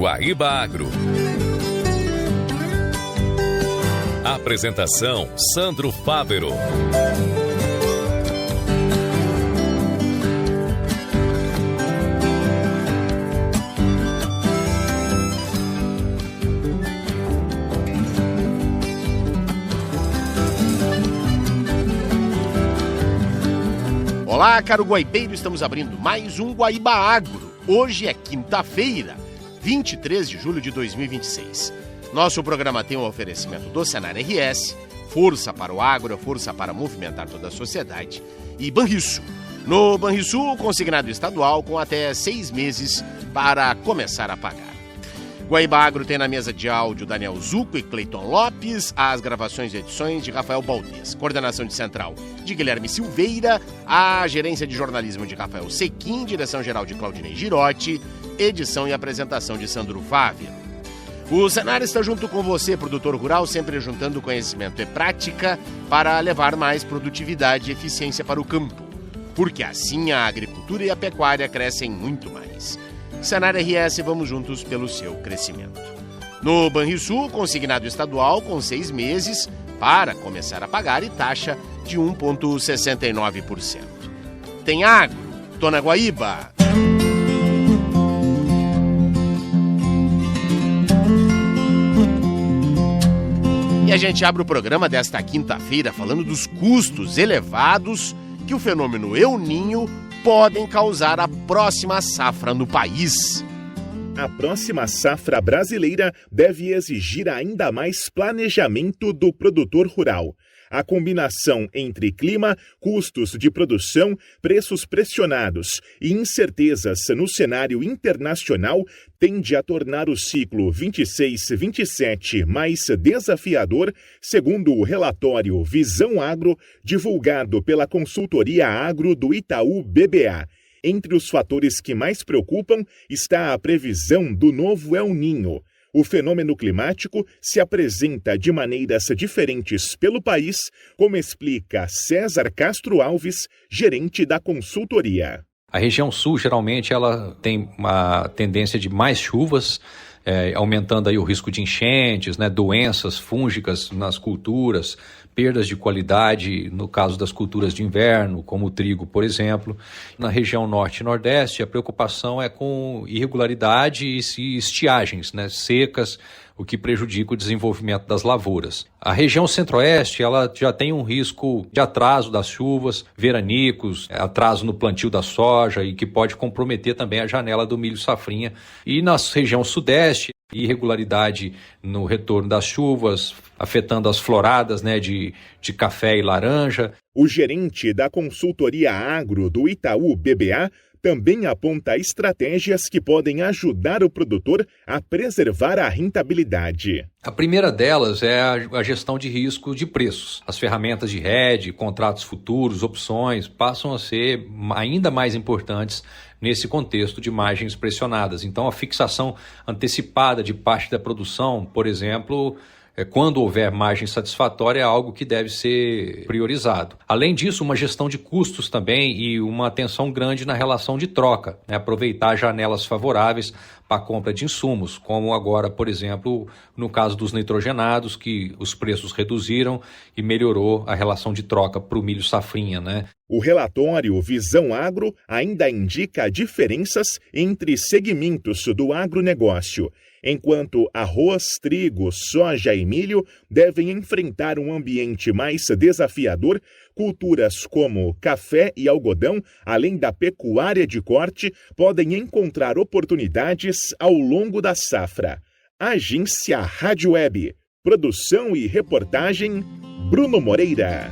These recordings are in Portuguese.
Guaíba Agro. Apresentação: Sandro Fávero. Olá, caro guaibeiro, estamos abrindo mais um Guaíba Agro. Hoje é quinta-feira, 23 de julho de 2026. Nosso programa tem um oferecimento do Senar RS, força para o agro, força para movimentar toda a sociedade, e Banrisul. No Banrisul, consignado estadual com até 6 meses para começar a pagar. Guaíba Agro tem na mesa de áudio Daniel Zucco e Cleiton Lopes, as gravações e edições de Rafael Baldez, coordenação de central de Guilherme Silveira, a gerência de jornalismo de Rafael Sequim, direção-geral de Claudinei Girotti, edição e apresentação de Sandro Fávero. O Senar está junto com você, produtor rural, sempre juntando conhecimento e prática para levar mais produtividade e eficiência para o campo, porque assim a agricultura e a pecuária crescem muito mais. Senar RS, vamos juntos pelo seu crescimento. No Banrisul, consignado estadual com 6 meses para começar a pagar e taxa de 1,69%. Tem agro, tô na Guaíba. E a gente abre o programa desta quinta-feira falando dos custos elevados que o fenômeno El Niño podem causar a próxima safra no país. A próxima safra brasileira deve exigir ainda mais planejamento do produtor rural. A combinação entre clima, custos de produção, preços pressionados e incertezas no cenário internacional tende a tornar o ciclo 26-27 mais desafiador, segundo o relatório Visão Agro, divulgado pela consultoria agro do Itaú BBA. Entre os fatores que mais preocupam está a previsão do novo El Niño. O fenômeno climático se apresenta de maneiras diferentes pelo país, como explica César Castro Alves, gerente da consultoria. A região sul, geralmente, ela tem uma tendência de mais chuvas, aumentando aí o risco de enchentes, doenças fúngicas nas culturas, perdas de qualidade no caso das culturas de inverno, como o trigo, por exemplo. Na região norte e nordeste, a preocupação é com irregularidade e estiagens, secas, o que prejudica o desenvolvimento das lavouras. A região centro-oeste, ela já tem um risco de atraso das chuvas, veranicos, atraso no plantio da soja e que pode comprometer também a janela do milho safrinha. E na região sudeste, irregularidade no retorno das chuvas, afetando as floradas de café e laranja. O gerente da consultoria agro do Itaú BBA também aponta estratégias que podem ajudar o produtor a preservar a rentabilidade. A primeira delas é a gestão de risco de preços. As ferramentas de hedge, contratos futuros, opções, passam a ser ainda mais importantes nesse contexto de margens pressionadas. Então, a fixação antecipada de parte da produção, por exemplo, quando houver margem satisfatória, é algo que deve ser priorizado. Além disso, uma gestão de custos também e uma atenção grande na relação de troca, aproveitar janelas favoráveis para a compra de insumos, como agora, por exemplo, no caso dos nitrogenados, que os preços reduziram e melhorou a relação de troca para o milho safrinha, O relatório Visão Agro ainda indica diferenças entre segmentos do agronegócio. Enquanto arroz, trigo, soja e milho devem enfrentar um ambiente mais desafiador, culturas como café e algodão, além da pecuária de corte, podem encontrar oportunidades ao longo da safra. Agência Rádio Web. Produção e reportagem, Bruno Moreira.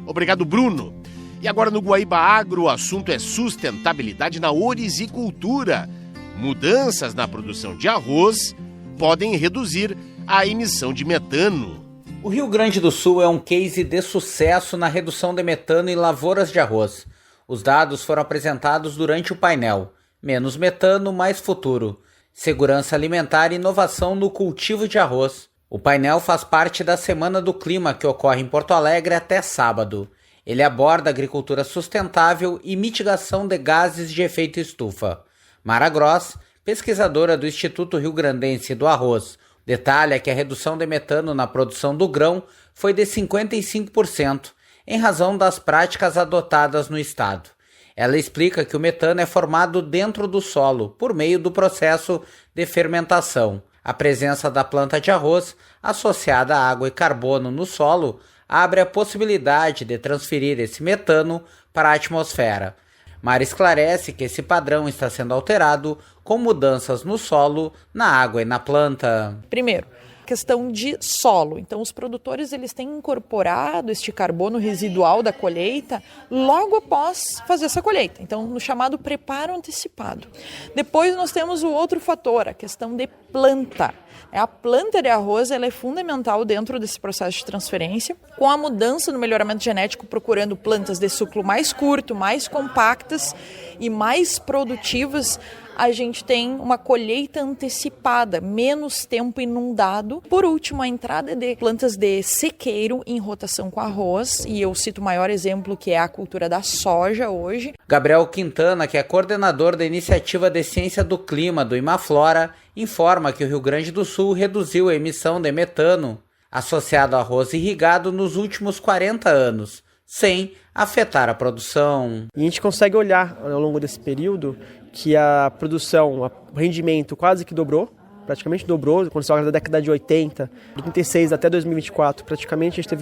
Obrigado, Bruno. E agora no Guaíba Agro, o assunto é sustentabilidade na ourizicultura. Mudanças na produção de arroz podem reduzir a emissão de metano. O Rio Grande do Sul é um case de sucesso na redução de metano em lavouras de arroz. Os dados foram apresentados durante o painel. Menos metano, mais futuro. Segurança alimentar e inovação no cultivo de arroz. O painel faz parte da Semana do Clima, que ocorre em Porto Alegre até sábado. Ele aborda agricultura sustentável e mitigação de gases de efeito estufa. Mara Gross, pesquisadora do Instituto Rio Grandense do Arroz. Detalhe é que a redução de metano na produção do grão foi de 55%, em razão das práticas adotadas no estado. Ela explica que o metano é formado dentro do solo, por meio do processo de fermentação. A presença da planta de arroz, associada a água e carbono no solo, abre a possibilidade de transferir esse metano para a atmosfera. Mara esclarece que esse padrão está sendo alterado com mudanças no solo, na água e na planta. Primeiro, questão de solo. Então, os produtores eles têm incorporado este carbono residual da colheita logo após fazer essa colheita. Então, no chamado preparo antecipado. Depois, nós temos o outro fator, a questão de planta. A planta de arroz ela é fundamental dentro desse processo de transferência. Com a mudança no melhoramento genético, procurando plantas de ciclo mais curto, mais compactas e mais produtivas, a gente tem uma colheita antecipada, menos tempo inundado. Por último, a entrada de plantas de sequeiro em rotação com arroz, e eu cito o maior exemplo que é a cultura da soja hoje. Gabriel Quintana, que é coordenador da Iniciativa de Ciência do Clima do Imaflora, informa que o Rio Grande do Sul reduziu a emissão de metano associado ao arroz irrigado nos últimos 40 anos, sem afetar a produção. E a gente consegue olhar ao longo desse período que a produção, o rendimento quase que dobrou, praticamente dobrou, quando você olha da década de 80, de 36 até 2024, praticamente a gente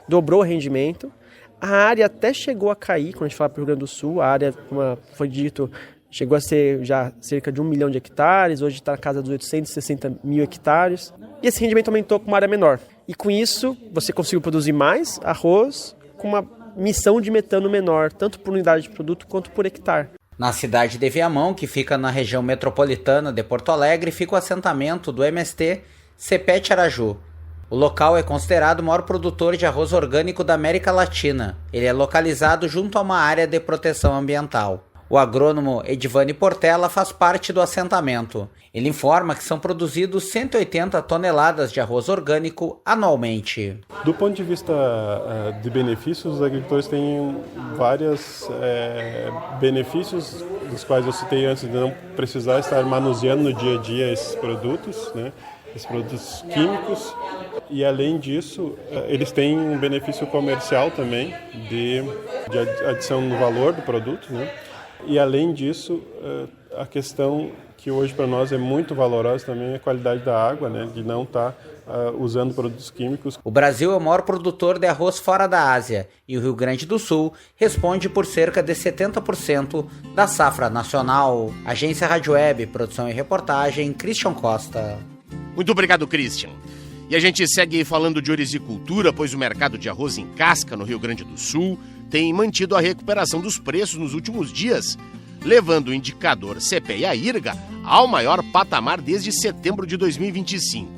dobrou o rendimento. A área até chegou a cair, quando a gente fala para o Rio Grande do Sul, a área, como foi dito, chegou a ser já cerca de 1 milhão de hectares, hoje está na casa dos 860 mil hectares. E esse rendimento aumentou com uma área menor. E com isso, você conseguiu produzir mais arroz com uma emissão de metano menor, tanto por unidade de produto quanto por hectare. Na cidade de Viamão, que fica na região metropolitana de Porto Alegre, fica o assentamento do MST Cepete Araju. O local é considerado o maior produtor de arroz orgânico da América Latina. Ele é localizado junto a uma área de proteção ambiental. O agrônomo Edivane Portela faz parte do assentamento. Ele informa que são produzidos 180 toneladas de arroz orgânico anualmente. Do ponto de vista de benefícios, os agricultores têm vários benefícios, dos quais eu citei antes, de não precisar estar manuseando no dia a dia esses produtos, né? Esses produtos químicos. E além disso, eles têm um benefício comercial também de adição no valor do produto, né? E além disso, a questão que hoje para nós é muito valorosa também é a qualidade da água, né? De não estar usando produtos químicos. O Brasil é o maior produtor de arroz fora da Ásia e o Rio Grande do Sul responde por cerca de 70% da safra nacional. Agência Rádio Web, produção e reportagem, Christian Costa. Muito obrigado, Christian. E a gente segue falando de ourizicultura, pois o mercado de arroz em casca no Rio Grande do Sul tem mantido a recuperação dos preços nos últimos dias, levando o indicador CPEA-IRGA ao maior patamar desde setembro de 2025.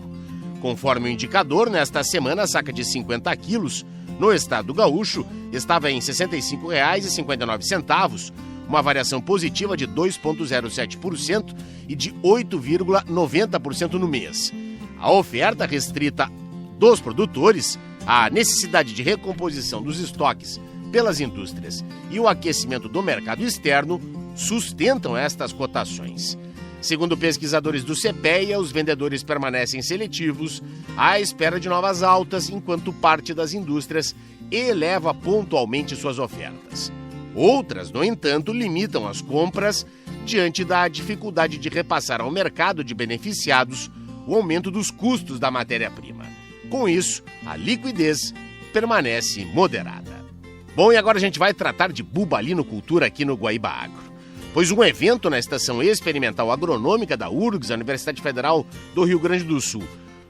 Conforme o indicador, nesta semana a saca de 50 quilos no estado gaúcho estava em R$ 65,59, uma variação positiva de 2,07% e de 8,90% no mês. A oferta restrita dos produtores, a necessidade de recomposição dos estoques pelas indústrias e o aquecimento do mercado externo sustentam estas cotações. Segundo pesquisadores do CPEA, os vendedores permanecem seletivos à espera de novas altas, enquanto parte das indústrias eleva pontualmente suas ofertas. Outras, no entanto, limitam as compras diante da dificuldade de repassar ao mercado de beneficiados o aumento dos custos da matéria-prima. Com isso, a liquidez permanece moderada. Bom, e agora a gente vai tratar de bubalinocultura aqui no Guaíba Agro, pois um evento na Estação Experimental Agronômica da URGS, a Universidade Federal do Rio Grande do Sul,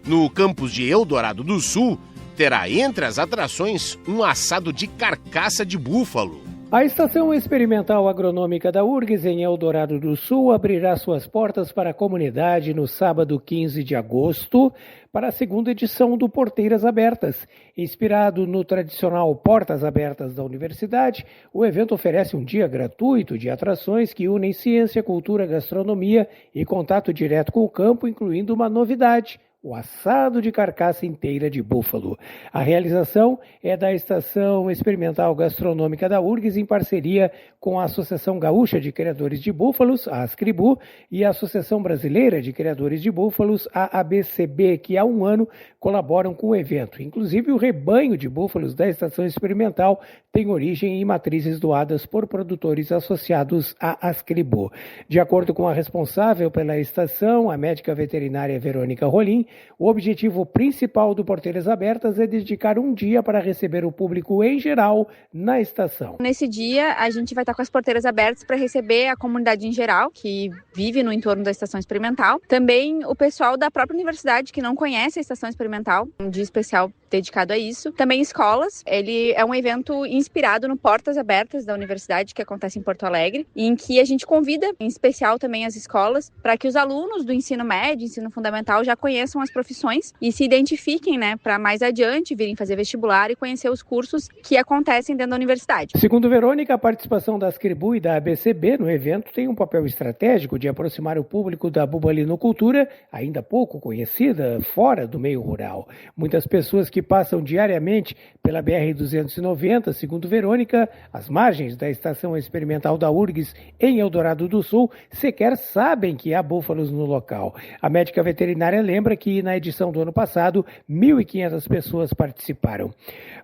no campus de Eldorado do Sul, terá entre as atrações um assado de carcaça de búfalo. A Estação Experimental Agronômica da URGS, em Eldorado do Sul, abrirá suas portas para a comunidade no sábado 15 de agosto, para a segunda edição do Porteiras Abertas. Inspirado no tradicional Portas Abertas da Universidade, o evento oferece um dia gratuito de atrações que unem ciência, cultura, gastronomia e contato direto com o campo, incluindo uma novidade, o assado de carcaça inteira de búfalo. A realização é da Estação Experimental Gastronômica da URGS, em parceria com a Associação Gaúcha de Criadores de Búfalos, a Ascribu, e a Associação Brasileira de Criadores de Búfalos, a ABCB, que há um ano colaboram com o evento. Inclusive, o rebanho de búfalos da Estação Experimental tem origem em matrizes doadas por produtores associados à Ascribu. De acordo com a responsável pela estação, a médica veterinária Verônica Rolim, o objetivo principal do Porteiras Abertas é dedicar um dia para receber o público em geral na estação. Nesse dia, a gente vai estar com as porteiras abertas para receber a comunidade em geral, que vive no entorno da Estação Experimental. Também o pessoal da própria universidade, que não conhece a Estação Experimental, um dia especial dedicado a isso. Também escolas. Ele é um evento inspirado no Portas Abertas da universidade, que acontece em Porto Alegre, em que a gente convida, em especial também as escolas, para que os alunos do ensino médio, ensino fundamental, já conheçam as profissões e se identifiquem, para mais adiante virem fazer vestibular e conhecer os cursos que acontecem dentro da universidade. Segundo Verônica, a participação da Ascribu e da ABCB no evento tem um papel estratégico de aproximar o público da bubalinocultura, ainda pouco conhecida, fora do meio rural. Muitas pessoas que passam diariamente pela BR-290, segundo Verônica, as margens da Estação Experimental da URGS em Eldorado do Sul, sequer sabem que há búfalos no local. A médica veterinária lembra que na edição do ano passado, 1.500 pessoas participaram.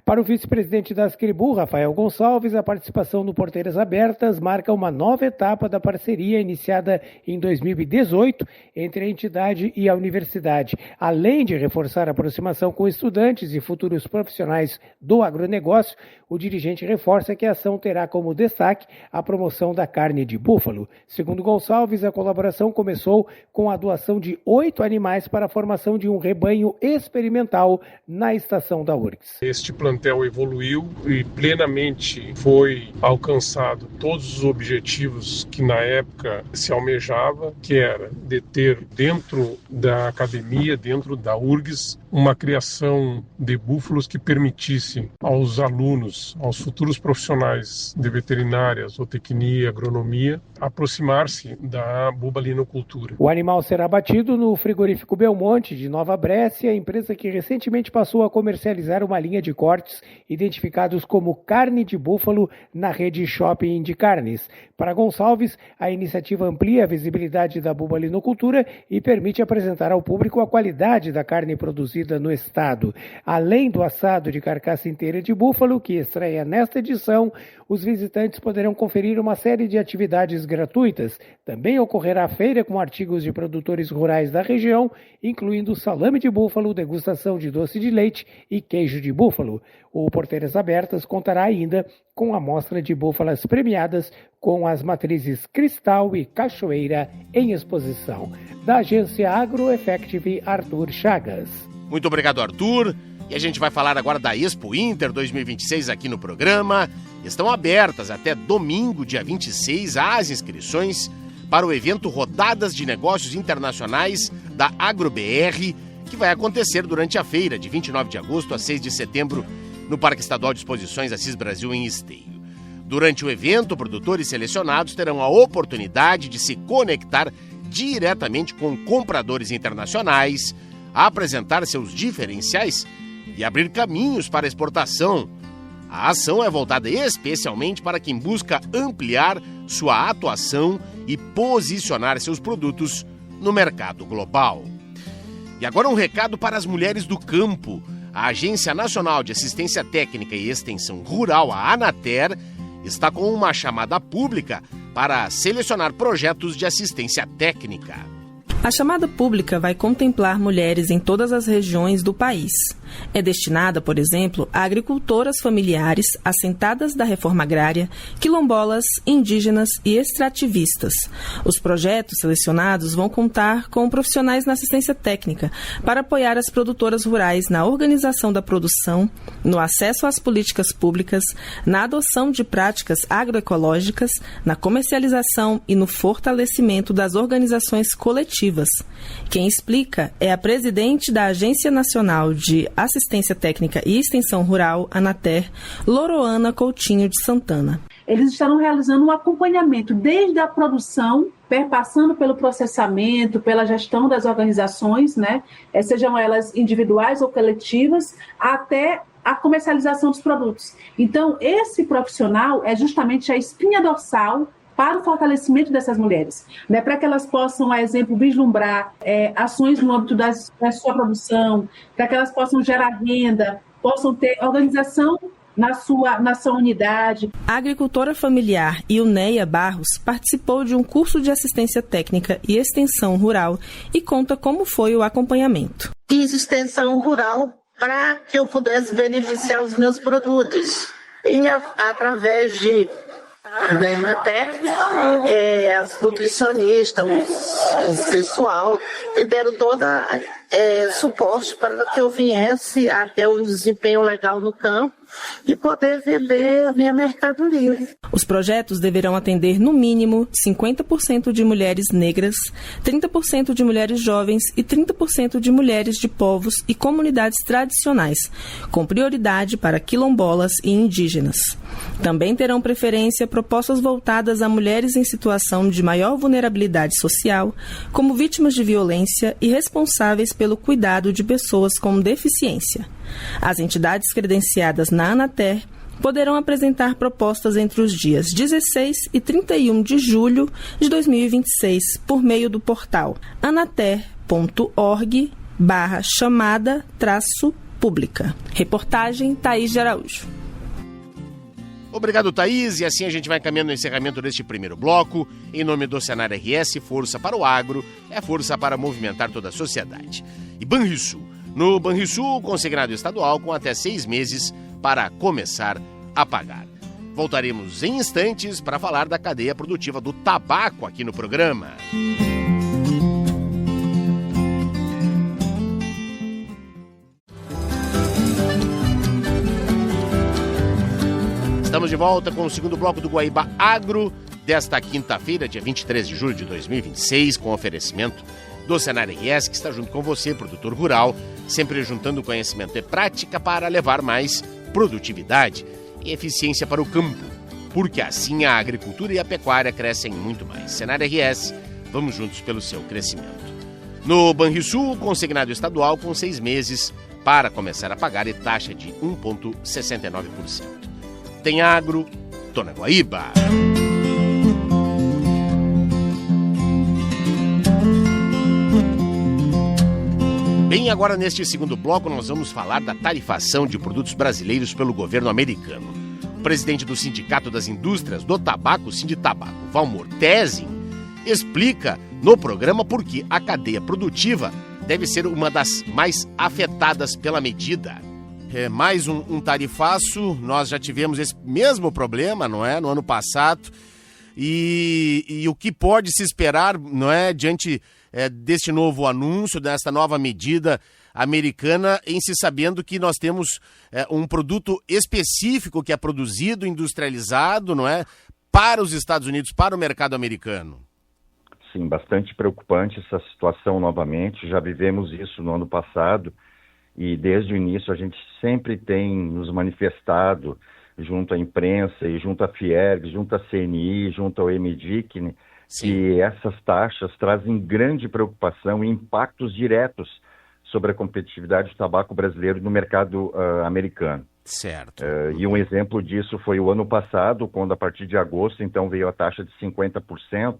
Para o vice-presidente da Ascribu, Rafael Gonçalves, a participação no Porteiras Abertas marca uma nova etapa da parceria iniciada em 2018 entre a entidade e a universidade, além de reforçar a aproximação com estudantes e futuros profissionais do agronegócio. O dirigente reforça que a ação terá como destaque a promoção da carne de búfalo. Segundo Gonçalves, a colaboração começou com a doação de 8 animais para a formação de um rebanho experimental na estação da URGS. Este plantel evoluiu e plenamente foi alcançado todos os objetivos que na época se almejava, que era de ter dentro da academia, dentro da URGS, uma criação de búfalos que permitisse aos alunos, aos futuros profissionais de veterinária, zootecnia, agronomia, aproximar-se da bubalinocultura. O animal será abatido no frigorífico Belmonte de Nova Brécia, empresa que recentemente passou a comercializar uma linha de cortes identificados como carne de búfalo na rede Shopping de Carnes. Para Gonçalves, a iniciativa amplia a visibilidade da bubalinocultura e permite apresentar ao público a qualidade da carne produzida no estado. Além do assado de carcaça inteira de búfalo, que estreia nesta edição, os visitantes poderão conferir uma série de atividades gratuitas. Também ocorrerá feira com artigos de produtores rurais da região, incluindo salame de búfalo, degustação de doce de leite e queijo de búfalo. O Porteiras Abertas contará ainda com a mostra de búfalas premiadas com as matrizes Cristal e Cachoeira em exposição. Da agência AgroEffective, Arthur Chagas. Muito obrigado, Arthur. E a gente vai falar agora da Expo Inter 2026 aqui no programa. Estão abertas até domingo, dia 26, as inscrições para o evento Rodadas de Negócios Internacionais da AgroBR, que vai acontecer durante a feira, de 29 de agosto a 6 de setembro, no Parque Estadual de Exposições Assis Brasil, em Esteio. Durante o evento, produtores selecionados terão a oportunidade de se conectar diretamente com compradores internacionais, apresentar seus diferenciais e abrir caminhos para a exportação. A ação é voltada especialmente para quem busca ampliar sua atuação e posicionar seus produtos no mercado global. E agora um recado para as mulheres do campo. A Agência Nacional de Assistência Técnica e Extensão Rural, a ANATER, está com uma chamada pública para selecionar projetos de assistência técnica. A chamada pública vai contemplar mulheres em todas as regiões do país. É destinada, por exemplo, a agricultoras familiares, assentadas da reforma agrária, quilombolas, indígenas e extrativistas. Os projetos selecionados vão contar com profissionais na assistência técnica para apoiar as produtoras rurais na organização da produção, no acesso às políticas públicas, na adoção de práticas agroecológicas, na comercialização e no fortalecimento das organizações coletivas. Quem explica é a presidente da Agência Nacional de Assistência Técnica e Extensão Rural, ANATER, Loroana Coutinho de Santana. Eles estarão realizando um acompanhamento desde a produção perpassando pelo processamento, pela gestão das organizações, né, sejam elas individuais ou coletivas, até a comercialização dos produtos. Então, esse profissional é justamente a espinha dorsal para o fortalecimento dessas mulheres, né, para que elas possam, a exemplo, vislumbrar ações no âmbito da sua produção, para que elas possam gerar renda, possam ter organização na sua unidade. A agricultora familiar Ilneia Barros participou de um curso de assistência técnica e extensão rural e conta como foi o acompanhamento. Fiz extensão rural para que eu pudesse beneficiar os meus produtos. E através da Anater, as nutricionistas, o pessoal, me deram toda suporte para que eu viesse a ter um desempenho legal no campo e poder vender a minha mercadoria. Os projetos deverão atender, no mínimo, 50% de mulheres negras, 30% de mulheres jovens e 30% de mulheres de povos e comunidades tradicionais, com prioridade para quilombolas e indígenas. Também terão preferência propostas voltadas a mulheres em situação de maior vulnerabilidade social, como vítimas de violência e responsáveis pelo cuidado de pessoas com deficiência. As entidades credenciadas na Anater poderão apresentar propostas entre os dias 16 e 31 de julho de 2026 por meio do portal anater.org/chamada-pública. Reportagem Thaís de Araújo. Obrigado, Thaís, e assim a gente vai caminhando no encerramento deste primeiro bloco. Em nome do Senar RS, força para o agro é força para movimentar toda a sociedade. E Banrisul. No Banrisul, consignado estadual com até 6 meses para começar a pagar. Voltaremos em instantes para falar da cadeia produtiva do tabaco aqui no programa. Estamos de volta com o segundo bloco do Guaíba Agro desta quinta-feira, dia 23 de julho de 2026, com oferecimento do Senar RS, que está junto com você, produtor rural, sempre juntando conhecimento e prática para levar mais produtividade e eficiência para o campo, porque assim a agricultura e a pecuária crescem muito mais. Senar RS, vamos juntos pelo seu crescimento. No Banrisul, consignado estadual com 6 meses para começar a pagar e taxa de 1,69%. Tem agro, tô na Guaíba. Bem, agora neste segundo bloco nós vamos falar da tarifação de produtos brasileiros pelo governo americano. O presidente do Sindicato das Indústrias do Tabaco, Sinditabaco, Valmor Tezin, explica no programa por que a cadeia produtiva deve ser uma das mais afetadas pela medida. É mais um tarifaço. Nós já tivemos esse mesmo problema, não é, no ano passado, e o que pode se esperar, não é, diante deste novo anúncio, desta nova medida americana, em se sabendo que nós temos um produto específico que é produzido, industrializado, não é, para os Estados Unidos, para o mercado americano. Sim, bastante preocupante essa situação novamente. Já vivemos isso no ano passado. E desde o início a gente sempre tem nos manifestado junto à imprensa e junto à Fiergs, junto à CNI, junto ao MDIC, que essas taxas trazem grande preocupação e impactos diretos sobre a competitividade do tabaco brasileiro no mercado americano. Certo. E um exemplo disso foi o ano passado, quando a partir de agosto então veio a taxa de 50%,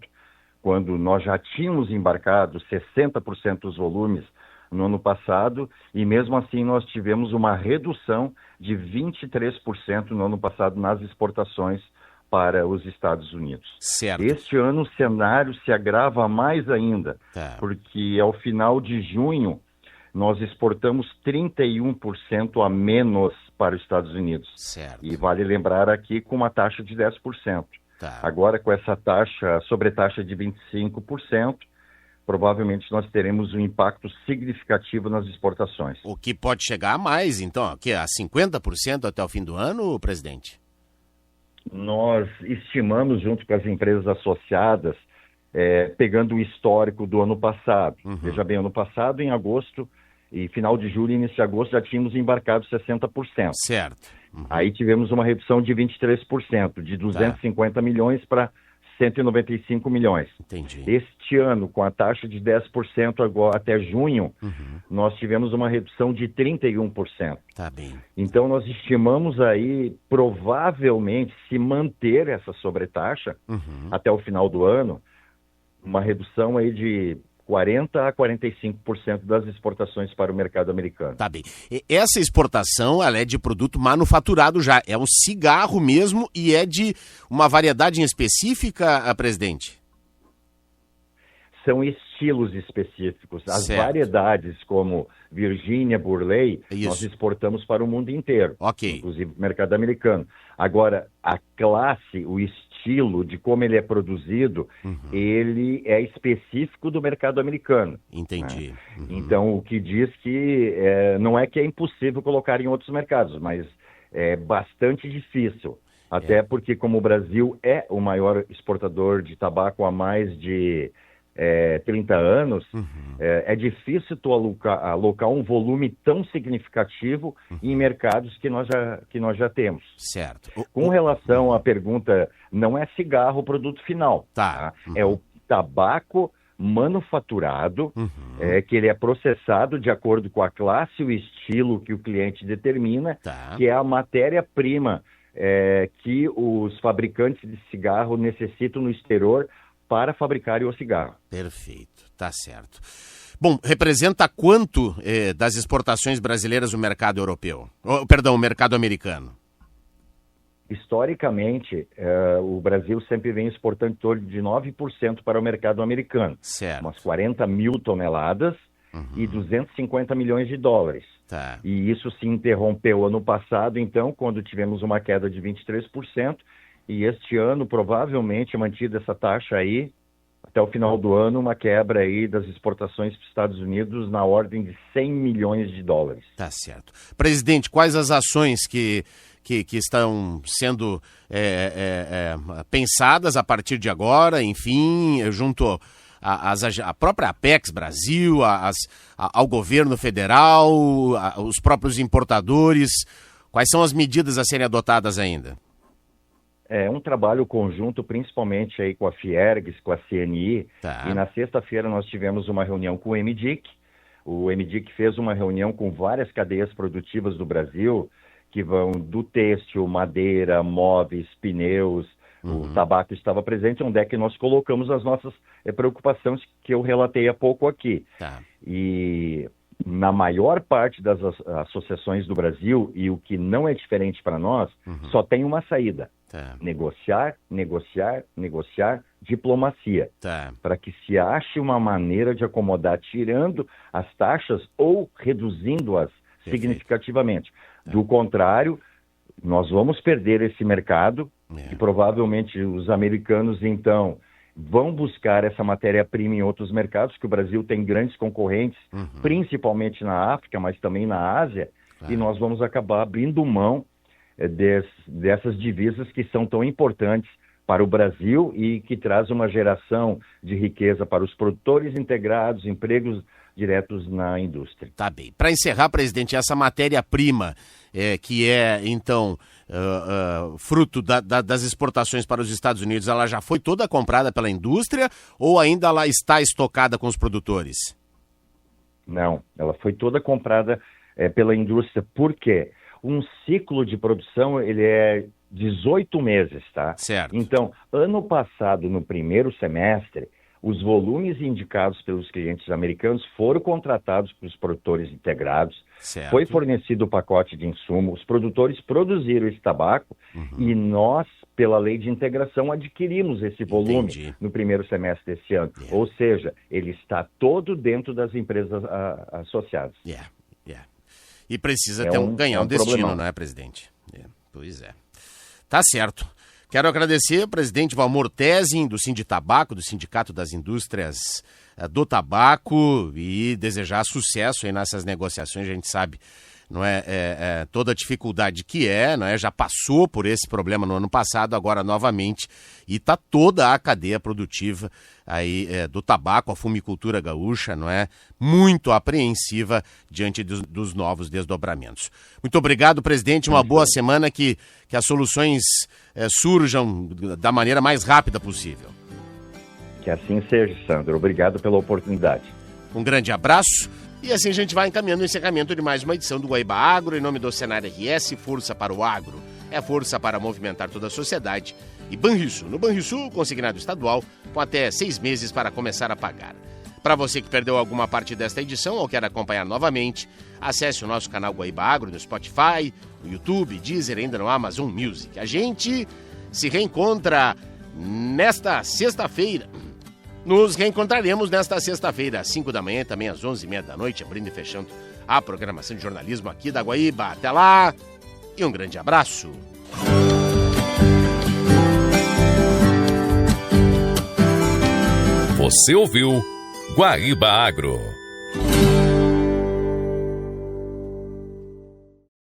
quando nós já tínhamos embarcado 60% dos volumes no ano passado, e mesmo assim nós tivemos uma redução de 23% no ano passado nas exportações para os Estados Unidos. Certo. Este ano o cenário se agrava mais ainda, porque ao final de junho nós exportamos 31% a menos para os Estados Unidos. Certo. E vale lembrar aqui com uma taxa de 10%. Agora com essa taxa, sobretaxa de 25%, provavelmente nós teremos um impacto significativo nas exportações. O que pode chegar a mais, então, a 50% até o fim do ano, presidente? Nós estimamos, junto com as empresas associadas, pegando o histórico do ano passado. Veja bem, ano passado, em agosto, e final de julho e início de agosto, já tínhamos embarcado 60%. Certo. Aí tivemos uma redução de 23%, de 250 milhões para 195 milhões. Entendi. Este ano, com a taxa de 10% agora, até junho, nós tivemos uma redução de 31%. Tá bem. Então, nós estimamos aí, provavelmente, se manter essa sobretaxa até o final do ano, uma redução aí de 40% a 45% das exportações para o mercado americano. Tá bem. Essa exportação, ela é de produto manufaturado já. É um cigarro mesmo e é de uma variedade em específica, presidente? São estilos específicos. As Certo. variedades como Virginia, Burley, Isso. nós exportamos para o mundo inteiro. Ok. Inclusive o mercado americano. Agora, a classe, o estilo de como ele é produzido, ele é específico do mercado americano. Entendi. Né? Então, o que diz que não é que é impossível colocar em outros mercados, mas é bastante difícil. Até porque, como o Brasil é o maior exportador de tabaco há mais de 30 anos, é difícil tu alocar um volume tão significativo em mercados que nós já temos. Certo. Com relação à pergunta, não é cigarro o produto final. Tá. É o tabaco manufaturado, que ele é processado de acordo com a classe e o estilo que o cliente determina, que é a matéria-prima que os fabricantes de cigarro necessitam no exterior para fabricarem o cigarro. Perfeito, tá certo. Bom, representa quanto das exportações brasileiras no mercado europeu? O mercado americano? Historicamente, o Brasil sempre vem exportando em torno de 9% para o mercado americano. Certo. Umas 40 mil toneladas e 250 milhões de dólares. Tá. E isso se interrompeu ano passado, então, quando tivemos uma queda de 23%. E este ano, provavelmente, mantida essa taxa aí, até o final do ano, uma quebra aí das exportações para os Estados Unidos na ordem de 100 milhões de dólares. Tá certo. Presidente, quais as ações que estão sendo pensadas a partir de agora, enfim, junto à própria Apex Brasil, ao governo federal, os próprios importadores? Quais são as medidas a serem adotadas ainda? É um trabalho conjunto, principalmente aí com a Fiergs, com a CNI. Tá. E na sexta-feira nós tivemos uma reunião com o MDIC. O MDIC fez uma reunião com várias cadeias produtivas do Brasil, que vão do têxtil, madeira, móveis, pneus. O tabaco estava presente, onde é que nós colocamos as nossas preocupações que eu relatei há pouco aqui. Tá. E na maior parte das associações do Brasil, e o que não é diferente para nós, só tem uma saída. Tá. Negociar, diplomacia. Tá. Para que se ache uma maneira de acomodar, tirando as taxas ou reduzindo-as significativamente. Do contrário, nós vamos perder esse mercado e provavelmente os americanos, então, vão buscar essa matéria-prima em outros mercados, que o Brasil tem grandes concorrentes, principalmente na África, mas também na Ásia, e nós vamos acabar abrindo mão dessas divisas que são tão importantes para o Brasil e que traz uma geração de riqueza para os produtores integrados, empregos diretos na indústria. Tá bem. Para encerrar, presidente, essa matéria-prima que é, então, fruto das exportações para os Estados Unidos, ela já foi toda comprada pela indústria ou ainda ela está estocada com os produtores? Não, ela foi toda comprada pela indústria. Por quê? Um ciclo de produção, ele é 18 meses, tá? Certo. Então, ano passado, no primeiro semestre, os volumes indicados pelos clientes americanos foram contratados pelos produtores integrados, certo. Foi fornecido o pacote de insumo, os produtores produziram esse tabaco e nós, pela lei de integração, adquirimos esse volume no primeiro semestre desse ano. Ou seja, ele está todo dentro das empresas associadas. E precisa ganhar um destino, problemão. não é, presidente? Pois é. Tá certo. Quero agradecer ao presidente Valmor Tesin, do Sinditabaco, do Sindicato das Indústrias do Tabaco, e desejar sucesso aí nessas negociações. A gente sabe, não é, toda a dificuldade que não é, já passou por esse problema no ano passado, agora novamente, e está toda a cadeia produtiva aí do tabaco, a fumicultura gaúcha, não é, muito apreensiva diante dos novos desdobramentos. Muito obrigado, presidente, uma boa semana, que as soluções surjam da maneira mais rápida possível. Que assim seja, Sandro. Obrigado pela oportunidade. Um grande abraço. E assim a gente vai encaminhando o encerramento de mais uma edição do Guaíba Agro, em nome do Senar RS, força para o agro, é força para movimentar toda a sociedade. E Banrisul, no Banrisul, consignado estadual, com até 6 meses para começar a pagar. Para você que perdeu alguma parte desta edição ou quer acompanhar novamente, acesse o nosso canal Guaíba Agro no Spotify, no YouTube, Deezer, ainda no Amazon Music. A gente se reencontra nesta sexta-feira. Nos reencontraremos nesta sexta-feira, às 5 da manhã, também às 11h30 da noite, abrindo e fechando a programação de jornalismo aqui da Guaíba. Até lá e um grande abraço. Você ouviu Guaíba Agro.